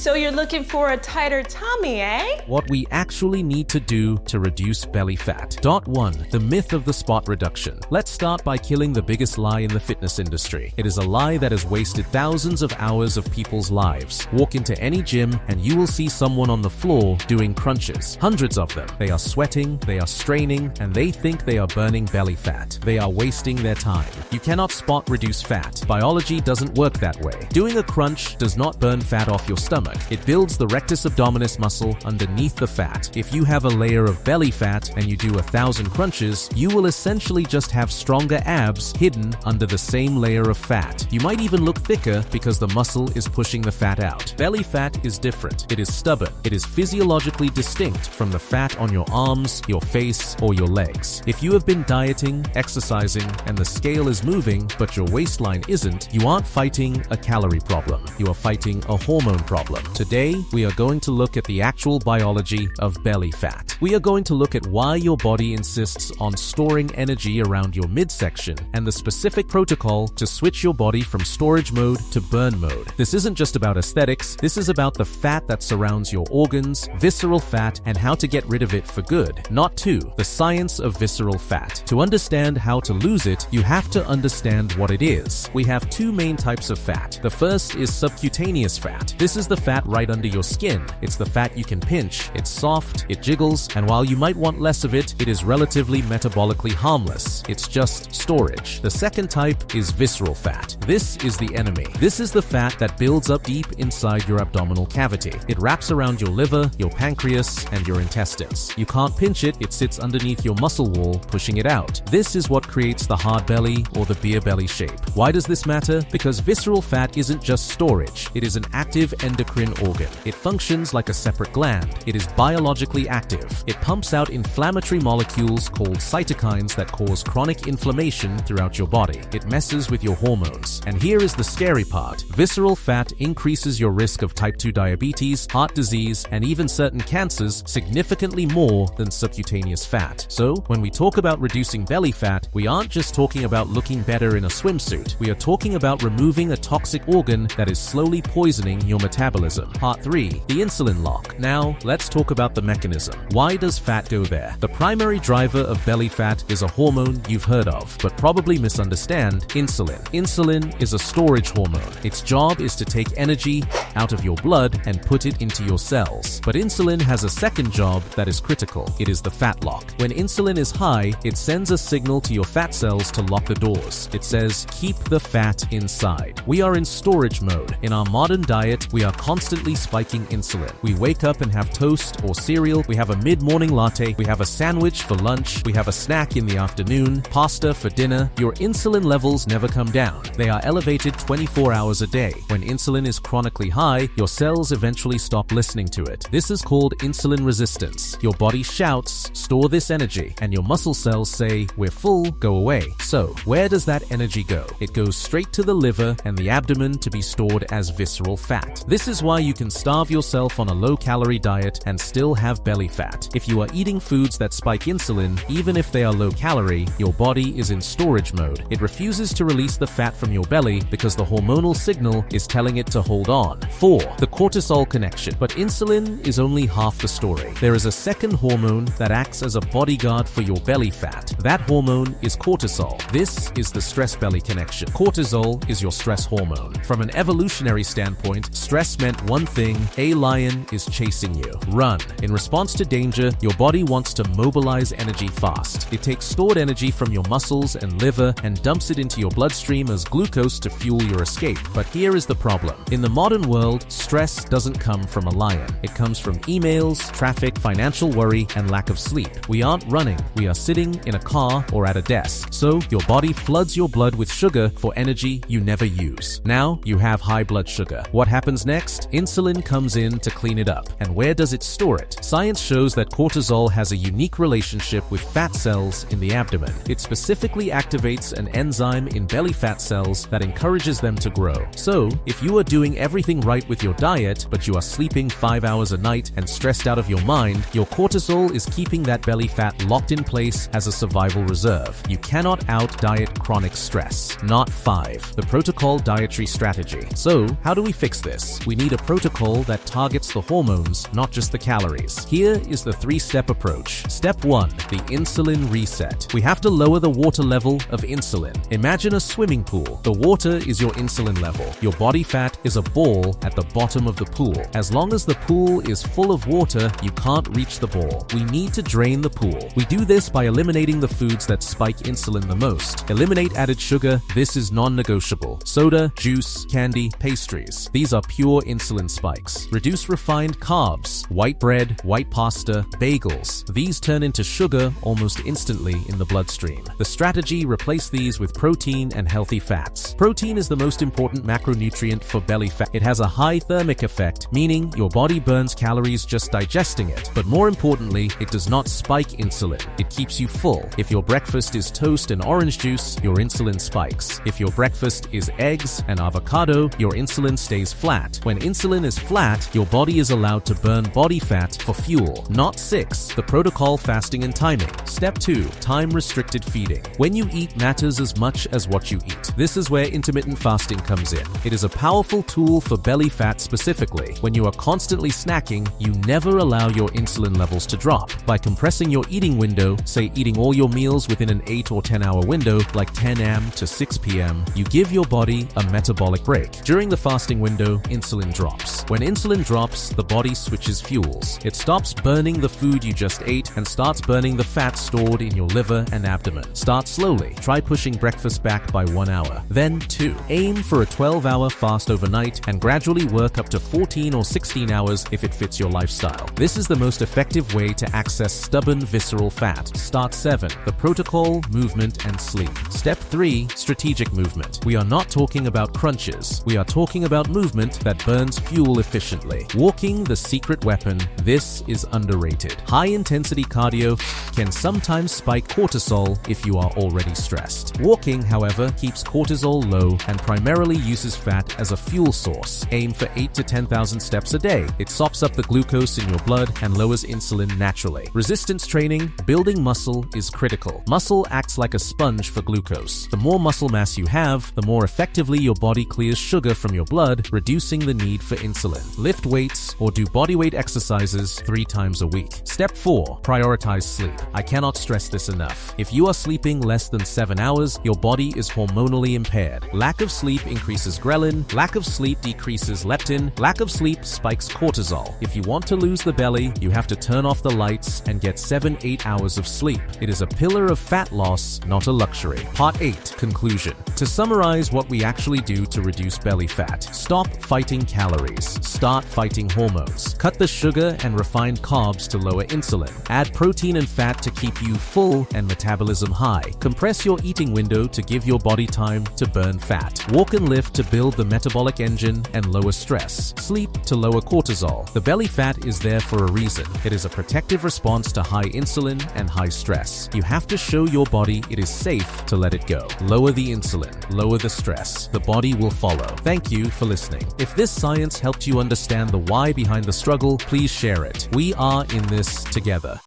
So you're looking for a tighter tummy, eh? What we actually need to do to reduce belly fat. Dot 1. The myth of the spot reduction. Let's start by killing the biggest lie in the fitness industry. It is a lie that has wasted thousands of hours of people's lives. Walk into any gym and you will see someone on the floor doing crunches. Hundreds of them. They are sweating, they are straining, and they think they are burning belly fat. They are wasting their time. You cannot spot reduce fat. Biology doesn't work that way. Doing a crunch does not burn fat off your stomach. It builds the rectus abdominis muscle underneath the fat. If you have a layer of belly fat and you do 1,000 crunches, you will essentially just have stronger abs hidden under the same layer of fat. You might even look thicker because the muscle is pushing the fat out. Belly fat is different. It is stubborn. It is physiologically distinct from the fat on your arms, your face, or your legs. If you have been dieting, exercising, and the scale is moving, but your waistline isn't, you aren't fighting a calorie problem. You are fighting a hormone problem. Today, we are going to look at the actual biology of belly fat. We are going to look at why your body insists on storing energy around your midsection and the specific protocol to switch your body from storage mode to burn mode. This isn't just about aesthetics, this is about the fat that surrounds your organs, visceral fat, and how to get rid of it for good. Not 2. The science of visceral fat. To understand how to lose it, you have to understand what it is. We have 2 main types of fat. The first is subcutaneous fat. This is the fat right under your skin. It's the fat you can pinch. It's soft, it jiggles, and while you might want less of it, it is relatively metabolically harmless. It's just storage. The second type is visceral fat. This is the enemy. This is the fat that builds up deep inside your abdominal cavity. It wraps around your liver, your pancreas, and your intestines. You can't pinch it, it sits underneath your muscle wall, pushing it out. This is what creates the hard belly or the beer belly shape. Why does this matter? Because visceral fat isn't just storage. It is an active endocrine organ. It functions like a separate gland. It is biologically active. It pumps out inflammatory molecules called cytokines that cause chronic inflammation throughout your body. It messes with your hormones. And here is the scary part. Visceral fat increases your risk of type 2 diabetes, heart disease, and even certain cancers significantly more than subcutaneous fat. So, when we talk about reducing belly fat, we aren't just talking about looking better in a swimsuit. We are talking about removing a toxic organ that is slowly poisoning your metabolism. Part 3. The insulin lock. Now, let's talk about the mechanism. Why does fat go there? The primary driver of belly fat is a hormone you've heard of, but probably misunderstand: insulin. Insulin is a storage hormone. Its job is to take energy out of your blood and put it into your cells. But insulin has a second job that is critical. It is the fat lock. When insulin is high, it sends a signal to your fat cells to lock the doors. It says, keep the fat inside. We are in storage mode. In our modern diet, we are constantly spiking insulin. We wake up and have toast or cereal. We have a mid-morning latte. We have a sandwich for lunch. We have a snack in the afternoon, pasta for dinner. Your insulin levels never come down. They are elevated 24 hours a day. When insulin is chronically high, your cells eventually stop listening to it. This is called insulin resistance. Your body shouts, store this energy, and your muscle cells say, we're full, go away. So, where does that energy go? It goes straight to the liver and the abdomen to be stored as visceral fat. This is why you can starve yourself on a low-calorie diet and still have belly fat. If you are eating foods that spike insulin, even if they are low-calorie, your body is in storage mode. It refuses to release the fat from your belly because the hormonal signal is telling it to hold on. 4. The cortisol connection. But insulin is only half the story. There is a second hormone that acts as a bodyguard for your belly fat. That hormone is cortisol. This is the stress belly connection. Cortisol is your stress hormone. From an evolutionary standpoint, stress meant one thing: a lion is chasing you. Run. In response to danger, your body wants to mobilize energy fast. It takes stored energy from your muscles and liver and dumps it into your bloodstream as glucose to fuel your escape. But here is the problem. In the modern world, stress doesn't come from a lion. It comes from emails, traffic, financial worry, and lack of sleep. We aren't running. We are sitting in a car or at a desk. So your body floods your blood with sugar for energy you never use. Now you have high blood sugar. What happens next? Insulin comes in to clean it up. And where does it store it? Science shows that cortisol has a unique relationship with fat cells in the abdomen. It specifically activates an enzyme in belly fat cells that encourages them to grow. So, if you are doing everything right with your diet, but you are sleeping 5 hours a night and stressed out of your mind, your cortisol is keeping that belly fat locked in place as a survival reserve. You cannot out-diet chronic stress. Not 5. The protocol dietary strategy. So, how do we fix this? We need need a protocol that targets the hormones, not just the calories. Here is the 3-step approach. Step 1. The insulin reset. We have to lower the water level of insulin. Imagine a swimming pool. The water is your insulin level. Your body fat is a ball at the bottom of the pool. As long as the pool is full of water, you can't reach the ball. We need to drain the pool. We do this by eliminating the foods that spike insulin the most. Eliminate added sugar. This is non-negotiable. Soda, juice, candy, pastries. These are pure insulin spikes. Reduce refined carbs. White bread, white pasta, bagels. These turn into sugar almost instantly in the bloodstream. The strategy: replace these with protein and healthy fats. Protein is the most important macronutrient for belly fat. It has a high thermic effect, meaning your body burns calories just digesting it. But more importantly, it does not spike insulin. It keeps you full. If your breakfast is toast and orange juice, your insulin spikes. If your breakfast is eggs and avocado, your insulin stays flat. When insulin is flat, your body is allowed to burn body fat for fuel. Not 6. The protocol: fasting and timing. Step 2. Time-restricted feeding. When you eat matters as much as what you eat. This is where intermittent fasting comes in. It is a powerful tool for belly fat specifically. When you are constantly snacking, you never allow your insulin levels to drop. By compressing your eating window, say eating all your meals within an 8 or 10 hour window, like 10 a.m. to 6 p.m., you give your body a metabolic break. During the fasting window, insulin drops. When insulin drops, the body switches fuels. It stops burning the food you just ate and starts burning the fat stored in your liver and abdomen. Start slowly. Try pushing breakfast back by 1 hour. Then 2. Aim for a 12-hour fast overnight and gradually work up to 14 or 16 hours if it fits your lifestyle. This is the most effective way to access stubborn visceral fat. Start 7. The protocol: movement and sleep. Step 3. Strategic movement. We are not talking about crunches. We are talking about movement that burns fuel efficiently. Walking, the secret weapon. This is underrated. High-intensity cardio can sometimes spike cortisol if you are already stressed. Walking, however, keeps cortisol low and primarily uses fat as a fuel source. Aim for 8 to 10,000 steps a day. It sops up the glucose in your blood and lowers insulin naturally. Resistance training: building muscle is critical. Muscle acts like a sponge for glucose. The more muscle mass you have, the more effectively your body clears sugar from your blood, reducing the need for insulin. Lift weights or do bodyweight exercises 3 times a week. Step 4. Prioritize sleep. I cannot stress this enough. If you are sleeping less than 7 hours, your body is hormonally impaired. Lack of sleep increases ghrelin. Lack of sleep decreases leptin. Lack of sleep spikes cortisol. If you want to lose the belly, you have to turn off the lights and get 7-8 hours of sleep. It is a pillar of fat loss, not a luxury. Part 8. Conclusion. To summarize what we actually do to reduce belly fat: stop fighting calories. Start fighting hormones. Cut the sugar and refined carbs to lower insulin. Add protein and fat to keep you full and metabolism high. Compress your eating window to give your body time to burn fat. Walk and lift to build the metabolic engine and lower stress. Sleep to lower cortisol. The belly fat is there for a reason. It is a protective response to high insulin and high stress. You have to show your body it is safe to let it go. Lower the insulin, lower the stress. The body will follow. Thank you for listening. If this science helped you understand the why behind the struggle, please share it. We are in this together.